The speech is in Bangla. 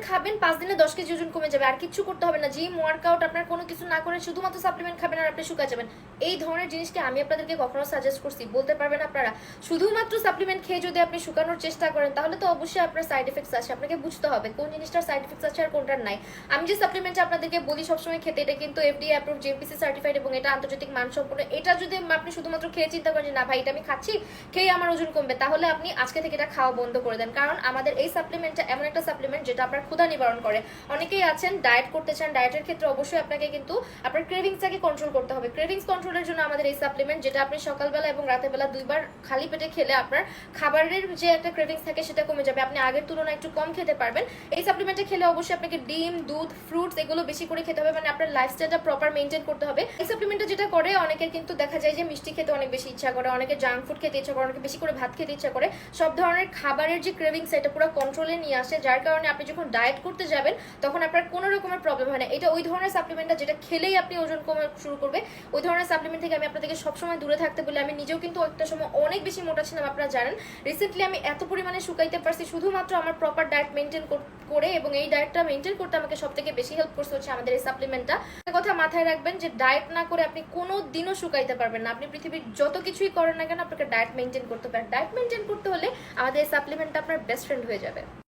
খাবেন 5 দিনে 10 কেজি ওজন কমে যাবে, আর কিছু করতে হবে না, জিম ওয়ার্কআউট আপনার কোনো কিছু না করে শুধুমাত্র সাপ্লিমেন্ট খাবেন আর আপনি শুকা যাবেন। এই ধরনের জিনিসকে আমি আপনাদেরকে কখনো সাজেস্ট করছি? বলতে পারবেন আপনারা? শুধুমাত্র সাপ্লিমেন্ট খেয়ে যদি আপনি শুকানোর চেষ্টা করেন তাহলে তো অবশ্যই আপনার সাইড এফেক্টস আছে, আপনাকে বুঝতে হবে কোন জিনিসটার সাইড এফেক্টস আছে আর কোনটার নাই। আমি যে সাপ্লিমেন্টটা আপনাদেরকে বলি সবসময় খেতে, এটা কিন্তু এফডিএ অ্যাপ্রুভ, জিএমপিসি সার্টিফাইড এবং এটা আন্তর্জাতিক মানসম্পন্ন। এটা যদি আপনি শুধুমাত্র খেয়ে চিন্তা করেন যে না ভাই এটা আমি খাচ্ছি খেয়ে আমার ওজন কমবে, তাহলে আপনি আজকে থেকে এটা খাওয়া বন্ধ করে দেন। কারণ আমাদের এই সাপ্লিমেন্টটা এমন একটা সাপ্লিমেন্ট যেটা আপনার ক্ষুধা নিবারণ করে। অনেকেই আছেন ডায়েট করতে চান, ডায়েটের ক্ষেত্রে অবশ্যই আপনাকে কিন্তু আপনার ক্রেভিংসটাকে কন্ট্রোল করতে হবে। ক্রেভিংস কন্ট্রোলের জন্য আমাদের এই সাপ্লিমেন্ট, যেটা আপনি সকালবেলা এবং রাতের বেলা দুইবার খালি পেটে খেলে আপনার খাবারের যে একটা ক্রেভিংস থাকে সেটা কমে যাবে, আপনি আগের তুলনায় একটু কম খেতে পারবেন। এই সাপ্লিমেন্টে খেলে অবশ্যই আপনাকে ডিম, দুধ, ফ্রুটস এগুলো বেশি করে খেতে হবে, মানে আপনার লাইফস্টাইলটা প্রপার মেনটেন করতে হবে। এই সাপ্লিমেন্টটা যেটা করে, অনেকের কিন্তু দেখা যায় যে মিষ্টি খেতে অনেক বেশি ইচ্ছা করে, অনেকে জাঙ্ক ফুড খেতে ইচ্ছা করে, অনেকে বেশি করে ভাত খেতে ইচ্ছা করে, সব ধরনের খাবারের যে ক্রেভিংস এটা পুরো কন্ট্রোলে নিয়ে আসে, যার কারণে আপনি যখন ডায়েট করতে যাবেন তখন আপনার কোনো রকমের প্রবলেম হয় না। এটা ওই ধরনের সাপ্লিমেন্টটা যেটা খেলেই আপনি ওজন কমে শুরু করবে। ওই ধরনের সাপ্লিমেন্ট থেকে আমি আপনাদেরকে সবসময় দূরে থাকতে বলি। আমি নিজেও কিন্তু একটা সময় অনেক বেশি মোটা ছিলাম, আপনারা জানেন। রিসেন্টলি আমি এত পরিমাণে শুকাইতে পারছি শুধুমাত্র আমার প্রপার ডায়েট মেনটেন করে, এবং এই ডায়েটটা মেনটেন করতে আমাকে সব থেকে বেশি হেল্প করছে হচ্ছে আমাদের এই সাপ্লিমেন্টটা। কথা মাথায় রাখবেন যে ডায়েট না করে আপনি কোনো দিনও শুকাইতে পারবেন না। আপনি পৃথিবীর যত কিছুই করেন না কেন আপনাকে ডায়েট মেনটেন করতে পারেন। ডায়েট মেনটেন করতে হলে আমাদের এই সাপ্লিমেন্টটা আপনার বেস্ট ফ্রেন্ড হয়ে যাবে।